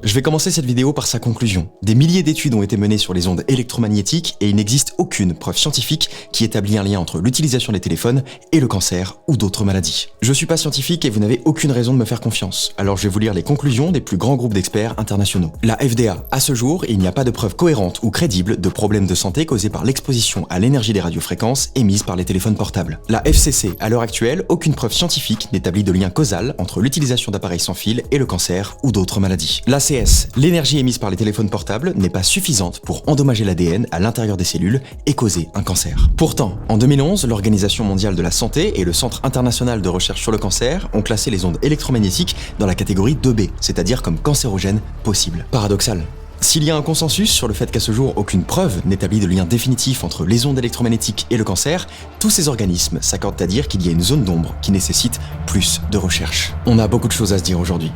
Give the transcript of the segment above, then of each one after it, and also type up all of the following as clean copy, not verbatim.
Je vais commencer cette vidéo par sa conclusion. Des milliers d'études ont été menées sur les ondes électromagnétiques et il n'existe aucune preuve scientifique qui établit un lien entre l'utilisation des téléphones et le cancer ou d'autres maladies. Je suis pas scientifique et vous n'avez aucune raison de me faire confiance, alors je vais vous lire les conclusions des plus grands groupes d'experts internationaux. La FDA, à ce jour, il n'y a pas de preuve cohérente ou crédible de problèmes de santé causés par l'exposition à l'énergie des radiofréquences émises par les téléphones portables. La FCC, à l'heure actuelle, aucune preuve scientifique n'établit de lien causal entre l'utilisation d'appareils sans fil et le cancer ou d'autres maladies. L'ACS, l'énergie émise par les téléphones portables n'est pas suffisante pour endommager l'ADN à l'intérieur des cellules et causer un cancer. Pourtant, en 2011, l'Organisation mondiale de la santé et le Centre international de recherche sur le cancer ont classé les ondes électromagnétiques dans la catégorie 2B, c'est-à-dire comme cancérogènes possibles. Paradoxal. S'il y a un consensus sur le fait qu'à ce jour aucune preuve n'établit de lien définitif entre les ondes électromagnétiques et le cancer, tous ces organismes s'accordent à dire qu'il y a une zone d'ombre qui nécessite plus de recherche. On a beaucoup de choses à se dire aujourd'hui.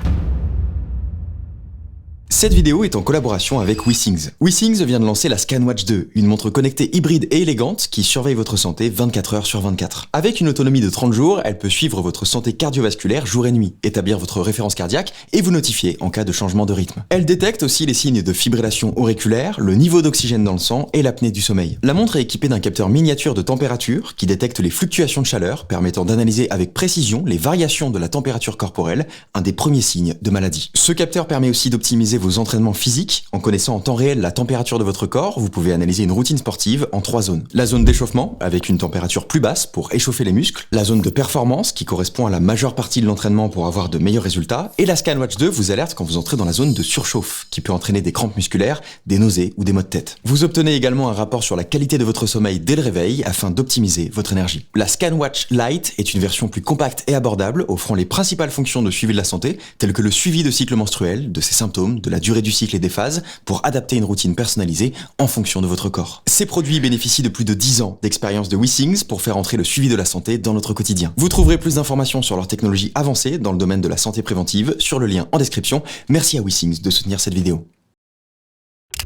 Cette vidéo est en collaboration avec WeSings. WeSings vient de lancer la ScanWatch 2, une montre connectée hybride et élégante qui surveille votre santé 24 heures sur 24. Avec une autonomie de 30 jours, elle peut suivre votre santé cardiovasculaire jour et nuit, établir votre référence cardiaque et vous notifier en cas de changement de rythme. Elle détecte aussi les signes de fibrillation auriculaire, le niveau d'oxygène dans le sang et l'apnée du sommeil. La montre est équipée d'un capteur miniature de température qui détecte les fluctuations de chaleur, permettant d'analyser avec précision les variations de la température corporelle, un des premiers signes de maladie. Ce capteur permet aussi d'optimiser vos entraînements physiques. En connaissant en temps réel la température de votre corps, vous pouvez analyser une routine sportive en 3 zones. La zone d'échauffement, avec une température plus basse pour échauffer les muscles. La zone de performance, qui correspond à la majeure partie de l'entraînement pour avoir de meilleurs résultats. Et la ScanWatch 2 vous alerte quand vous entrez dans la zone de surchauffe, qui peut entraîner des crampes musculaires, des nausées ou des maux de tête. Vous obtenez également un rapport sur la qualité de votre sommeil dès le réveil, afin d'optimiser votre énergie. La ScanWatch Lite est une version plus compacte et abordable, offrant les principales fonctions de suivi de la santé, telles que le suivi de cycle menstruel, de ses symptômes, de la durée du cycle et des phases, pour adapter une routine personnalisée en fonction de votre corps. Ces produits bénéficient de plus de 10 ans d'expérience de WeSings pour faire entrer le suivi de la santé dans notre quotidien. Vous trouverez plus d'informations sur leur technologie avancée dans le domaine de la santé préventive sur le lien en description. Merci à WeSings de soutenir cette vidéo.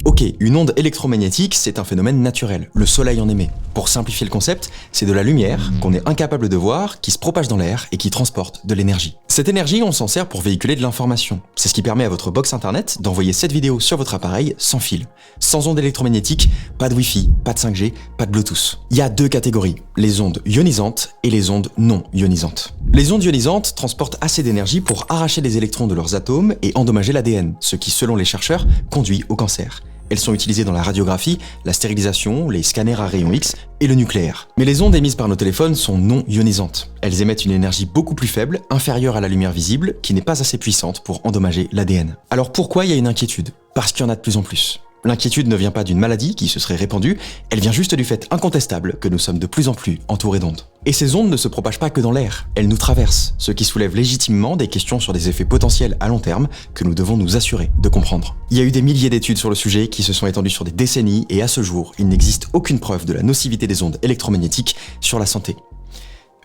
Ok, une onde électromagnétique, c'est un phénomène naturel. Le soleil en émet. Pour simplifier le concept, c'est de la lumière qu'on est incapable de voir, qui se propage dans l'air et qui transporte de l'énergie. Cette énergie, on s'en sert pour véhiculer de l'information. C'est ce qui permet à votre box internet d'envoyer cette vidéo sur votre appareil sans fil. Sans ondes électromagnétiques, pas de Wi-Fi, pas de 5G, pas de Bluetooth. Il y a 2 catégories, les ondes ionisantes et les ondes non ionisantes. Les ondes ionisantes transportent assez d'énergie pour arracher les électrons de leurs atomes et endommager l'ADN, ce qui, selon les chercheurs, conduit au cancer. Elles sont utilisées dans la radiographie, la stérilisation, les scanners à rayons X et le nucléaire. Mais les ondes émises par nos téléphones sont non ionisantes. Elles émettent une énergie beaucoup plus faible, inférieure à la lumière visible, qui n'est pas assez puissante pour endommager l'ADN. Alors pourquoi il y a une inquiétude? Parce qu'il y en a de plus en plus. L'inquiétude ne vient pas d'une maladie qui se serait répandue, elle vient juste du fait incontestable que nous sommes de plus en plus entourés d'ondes. Et ces ondes ne se propagent pas que dans l'air, elles nous traversent, ce qui soulève légitimement des questions sur des effets potentiels à long terme que nous devons nous assurer de comprendre. Il y a eu des milliers d'études sur le sujet qui se sont étendues sur des décennies et à ce jour, il n'existe aucune preuve de la nocivité des ondes électromagnétiques sur la santé.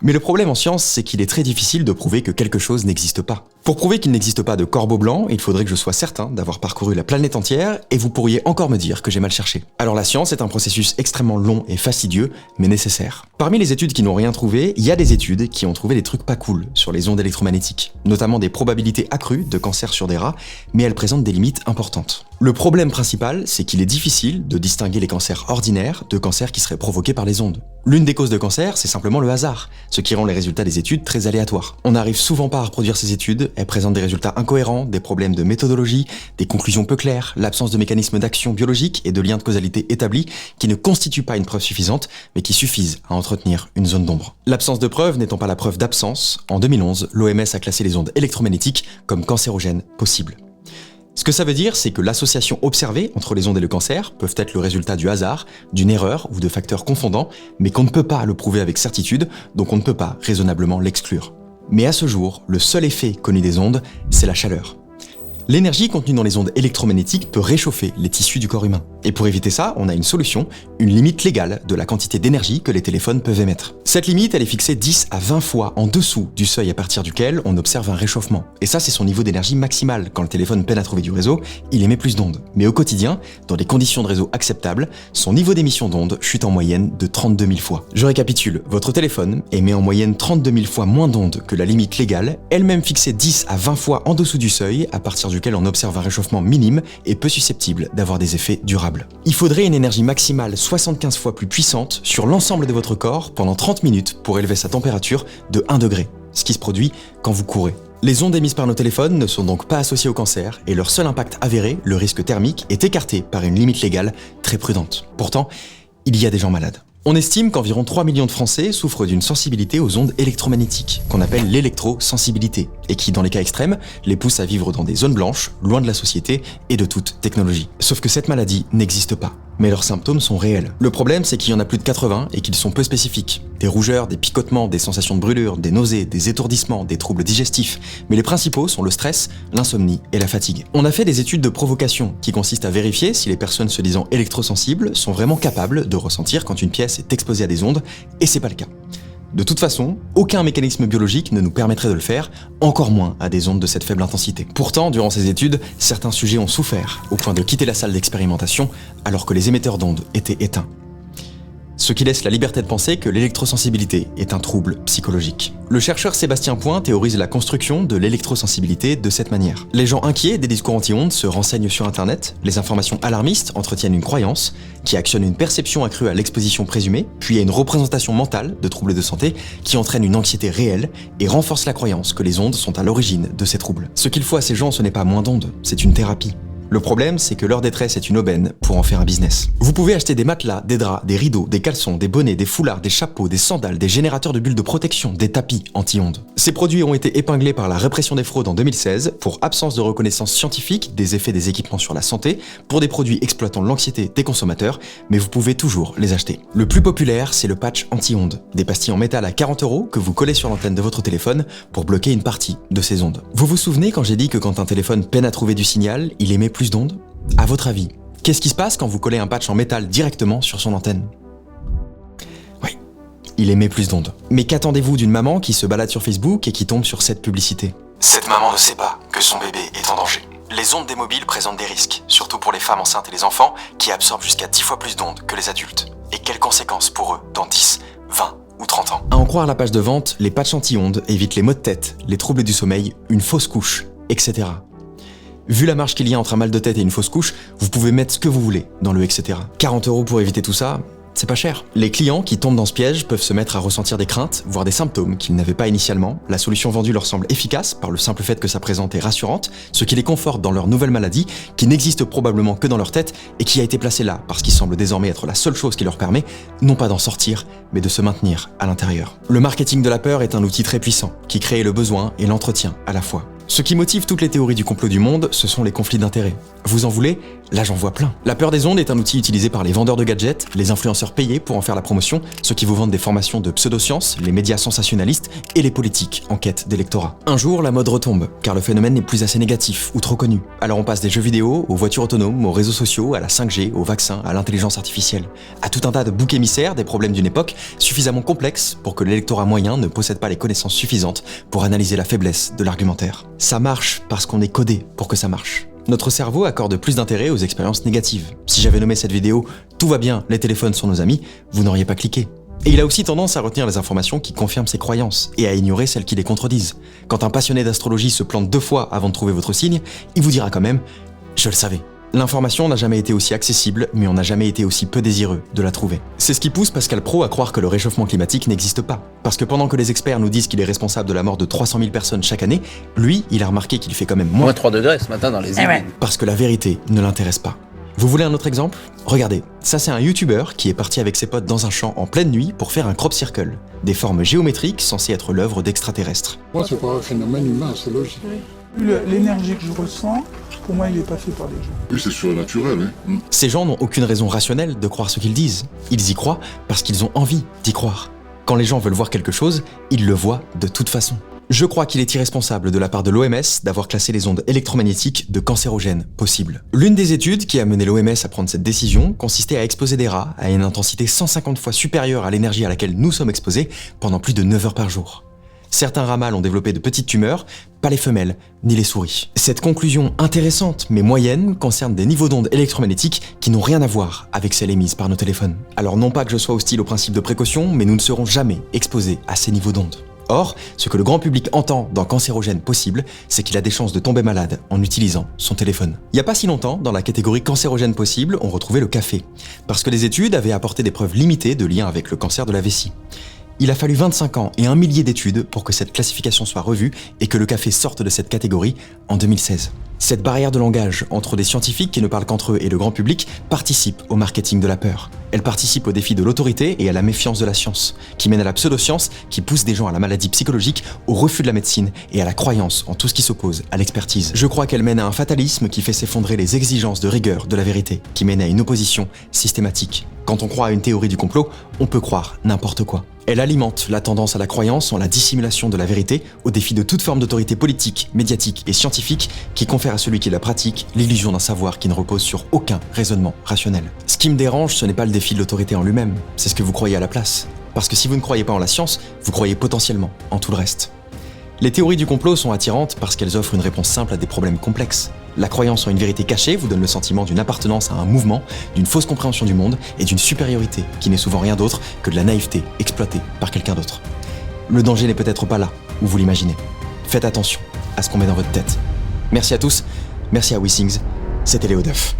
Mais le problème en science, c'est qu'il est très difficile de prouver que quelque chose n'existe pas. Pour prouver qu'il n'existe pas de corbeau blanc, il faudrait que je sois certain d'avoir parcouru la planète entière, et vous pourriez encore me dire que j'ai mal cherché. Alors la science est un processus extrêmement long et fastidieux, mais nécessaire. Parmi les études qui n'ont rien trouvé, il y a des études qui ont trouvé des trucs pas cool sur les ondes électromagnétiques, notamment des probabilités accrues de cancer sur des rats, mais elles présentent des limites importantes. Le problème principal, c'est qu'il est difficile de distinguer les cancers ordinaires de cancers qui seraient provoqués par les ondes. L'une des causes de cancer, c'est simplement le hasard, ce qui rend les résultats des études très aléatoires. On n'arrive souvent pas à reproduire ces études, elles présentent des résultats incohérents, des problèmes de méthodologie, des conclusions peu claires, l'absence de mécanismes d'action biologique et de liens de causalité établis qui ne constituent pas une preuve suffisante, mais qui suffisent à entretenir une zone d'ombre. L'absence de preuve n'étant pas la preuve d'absence, en 2011, l'OMS a classé les ondes électromagnétiques comme cancérogènes possibles. Ce que ça veut dire, c'est que l'association observée entre les ondes et le cancer peuvent être le résultat du hasard, d'une erreur ou de facteurs confondants, mais qu'on ne peut pas le prouver avec certitude, donc on ne peut pas raisonnablement l'exclure. Mais à ce jour, le seul effet connu des ondes, c'est la chaleur. L'énergie contenue dans les ondes électromagnétiques peut réchauffer les tissus du corps humain. Et pour éviter ça, on a une solution, une limite légale de la quantité d'énergie que les téléphones peuvent émettre. Cette limite, elle est fixée 10 à 20 fois en dessous du seuil à partir duquel on observe un réchauffement. Et ça, c'est son niveau d'énergie maximal. Quand le téléphone peine à trouver du réseau, il émet plus d'ondes. Mais au quotidien, dans des conditions de réseau acceptables, son niveau d'émission d'ondes chute en moyenne de 32 000 fois. Je récapitule, votre téléphone émet en moyenne 32 000 fois moins d'ondes que la limite légale, elle-même fixée 10 à 20 fois en dessous du seuil à partir duquel on observe un réchauffement minime et peu susceptible d'avoir des effets durables. Il faudrait une énergie maximale 75 fois plus puissante sur l'ensemble de votre corps pendant 30 minutes pour élever sa température de 1 degré, ce qui se produit quand vous courez. Les ondes émises par nos téléphones ne sont donc pas associées au cancer et leur seul impact avéré, le risque thermique, est écarté par une limite légale très prudente. Pourtant, il y a des gens malades. On estime qu'environ 3 millions de Français souffrent d'une sensibilité aux ondes électromagnétiques, qu'on appelle l'électrosensibilité, et qui, dans les cas extrêmes, les pousse à vivre dans des zones blanches, loin de la société et de toute technologie. Sauf que cette maladie n'existe pas, mais leurs symptômes sont réels. Le problème, c'est qu'il y en a plus de 80 et qu'ils sont peu spécifiques. Des rougeurs, des picotements, des sensations de brûlure, des nausées, des étourdissements, des troubles digestifs, mais les principaux sont le stress, l'insomnie et la fatigue. On a fait des études de provocation qui consistent à vérifier si les personnes se disant électrosensibles sont vraiment capables de ressentir quand une pièce est exposée à des ondes, et c'est pas le cas. De toute façon, aucun mécanisme biologique ne nous permettrait de le faire, encore moins à des ondes de cette faible intensité. Pourtant, durant ces études, certains sujets ont souffert, au point de quitter la salle d'expérimentation alors que les émetteurs d'ondes étaient éteints. Ce qui laisse la liberté de penser que l'électrosensibilité est un trouble psychologique. Le chercheur Sébastien Point théorise la construction de l'électrosensibilité de cette manière. Les gens inquiets des discours anti-ondes se renseignent sur Internet, les informations alarmistes entretiennent une croyance qui actionne une perception accrue à l'exposition présumée, puis à une représentation mentale de troubles de santé qui entraîne une anxiété réelle et renforce la croyance que les ondes sont à l'origine de ces troubles. Ce qu'il faut à ces gens, ce n'est pas moins d'ondes, c'est une thérapie. Le problème, c'est que leur détresse est une aubaine pour en faire un business. Vous pouvez acheter des matelas, des draps, des rideaux, des caleçons, des bonnets, des foulards, des chapeaux, des sandales, des générateurs de bulles de protection, des tapis anti-ondes. Ces produits ont été épinglés par la répression des fraudes en 2016 pour absence de reconnaissance scientifique des effets des équipements sur la santé, pour des produits exploitant l'anxiété des consommateurs, mais vous pouvez toujours les acheter. Le plus populaire, c'est le patch anti-ondes, des pastilles en métal à 40 € que vous collez sur l'antenne de votre téléphone pour bloquer une partie de ces ondes. Vous vous souvenez quand j'ai dit que quand un téléphone peine à trouver du signal, il émet plus d'ondes ? À votre avis, qu'est-ce qui se passe quand vous collez un patch en métal directement sur son antenne ? Oui, il émet plus d'ondes. Mais qu'attendez-vous d'une maman qui se balade sur Facebook et qui tombe sur cette publicité ? Cette maman ne sait pas que son bébé est en danger. Les ondes des mobiles présentent des risques, surtout pour les femmes enceintes et les enfants, qui absorbent jusqu'à 10 fois plus d'ondes que les adultes. Et quelles conséquences pour eux dans 10, 20 ou 30 ans ? À en croire la page de vente, les patchs anti-ondes évitent les maux de tête, les troubles du sommeil, une fausse couche, etc. Vu la marge qu'il y a entre un mal de tête et une fausse couche, vous pouvez mettre ce que vous voulez dans le etc. 40 € pour éviter tout ça, c'est pas cher. Les clients qui tombent dans ce piège peuvent se mettre à ressentir des craintes, voire des symptômes qu'ils n'avaient pas initialement. La solution vendue leur semble efficace par le simple fait que sa présence est rassurante, ce qui les conforte dans leur nouvelle maladie, qui n'existe probablement que dans leur tête et qui a été placée là parce qu'il semble désormais être la seule chose qui leur permet, non pas d'en sortir, mais de se maintenir à l'intérieur. Le marketing de la peur est un outil très puissant, qui crée le besoin et l'entretient à la fois. Ce qui motive toutes les théories du complot du monde, ce sont les conflits d'intérêts. Vous en voulez ? Là j'en vois plein. La peur des ondes est un outil utilisé par les vendeurs de gadgets, les influenceurs payés pour en faire la promotion, ceux qui vous vendent des formations de pseudosciences, les médias sensationnalistes et les politiques en quête d'électorat. Un jour, la mode retombe, car le phénomène n'est plus assez négatif ou trop connu. Alors on passe des jeux vidéo, aux voitures autonomes, aux réseaux sociaux, à la 5G, aux vaccins, à l'intelligence artificielle. À tout un tas de boucs émissaires des problèmes d'une époque suffisamment complexes pour que l'électorat moyen ne possède pas les connaissances suffisantes pour analyser la faiblesse de l'argumentaire. Ça marche parce qu'on est codé pour que ça marche. Notre cerveau accorde plus d'intérêt aux expériences négatives. Si j'avais nommé cette vidéo « Tout va bien, les téléphones sont nos amis », vous n'auriez pas cliqué. Et il a aussi tendance à retenir les informations qui confirment ses croyances et à ignorer celles qui les contredisent. Quand un passionné d'astrologie se plante 2 fois avant de trouver votre signe, il vous dira quand même « Je le savais ». L'information n'a jamais été aussi accessible, mais on n'a jamais été aussi peu désireux de la trouver. C'est ce qui pousse Pascal Praud à croire que le réchauffement climatique n'existe pas. Parce que pendant que les experts nous disent qu'il est responsable de la mort de 300 000 personnes chaque année, lui, il a remarqué qu'il fait quand même moins 3 degrés ce matin dans les îles. Parce que la vérité ne l'intéresse pas. Vous voulez un autre exemple ? Regardez, ça c'est un YouTuber qui est parti avec ses potes dans un champ en pleine nuit pour faire un crop circle, des formes géométriques censées être l'œuvre d'extraterrestres. Moi, c'est pas un phénomène humain, c'est logique. L'énergie que je ressens, pour moi, il est pas fait par les gens. Oui, c'est surnaturel, hein. Ces gens n'ont aucune raison rationnelle de croire ce qu'ils disent. Ils y croient parce qu'ils ont envie d'y croire. Quand les gens veulent voir quelque chose, ils le voient de toute façon. Je crois qu'il est irresponsable de la part de l'OMS d'avoir classé les ondes électromagnétiques de cancérogènes possibles. L'une des études qui a mené l'OMS à prendre cette décision consistait à exposer des rats à une intensité 150 fois supérieure à l'énergie à laquelle nous sommes exposés pendant plus de 9 heures par jour. Certains rats mâles ont développé de petites tumeurs, pas les femelles, ni les souris. Cette conclusion intéressante mais moyenne concerne des niveaux d'ondes électromagnétiques qui n'ont rien à voir avec celles émises par nos téléphones. Alors non pas que je sois hostile au principe de précaution, mais nous ne serons jamais exposés à ces niveaux d'ondes. Or, ce que le grand public entend dans cancérogène possible, c'est qu'il a des chances de tomber malade en utilisant son téléphone. Il n'y a pas si longtemps, dans la catégorie cancérogène possible, on retrouvait le café, parce que les études avaient apporté des preuves limitées de lien avec le cancer de la vessie. Il a fallu 25 ans et 1 millier d'études pour que cette classification soit revue et que le café sorte de cette catégorie en 2016. Cette barrière de langage entre des scientifiques qui ne parlent qu'entre eux et le grand public participe au marketing de la peur. Elle participe au défi de l'autorité et à la méfiance de la science, qui mène à la pseudoscience, qui pousse des gens à la maladie psychologique, au refus de la médecine et à la croyance en tout ce qui s'oppose à l'expertise. Je crois qu'elle mène à un fatalisme qui fait s'effondrer les exigences de rigueur de la vérité, qui mène à une opposition systématique. Quand on croit à une théorie du complot, on peut croire n'importe quoi. Elle alimente la tendance à la croyance en la dissimulation de la vérité, au défi de toute forme d'autorité politique, médiatique et scientifique qui confère à celui qui la pratique l'illusion d'un savoir qui ne repose sur aucun raisonnement rationnel. Ce qui me dérange, ce n'est pas le défi de l'autorité en lui-même, c'est ce que vous croyez à la place. Parce que si vous ne croyez pas en la science, vous croyez potentiellement en tout le reste. Les théories du complot sont attirantes parce qu'elles offrent une réponse simple à des problèmes complexes. La croyance en une vérité cachée vous donne le sentiment d'une appartenance à un mouvement, d'une fausse compréhension du monde et d'une supériorité qui n'est souvent rien d'autre que de la naïveté exploitée par quelqu'un d'autre. Le danger n'est peut-être pas là où vous l'imaginez. Faites attention à ce qu'on met dans votre tête. Merci à tous, merci à WeSings, c'était Léo Duff.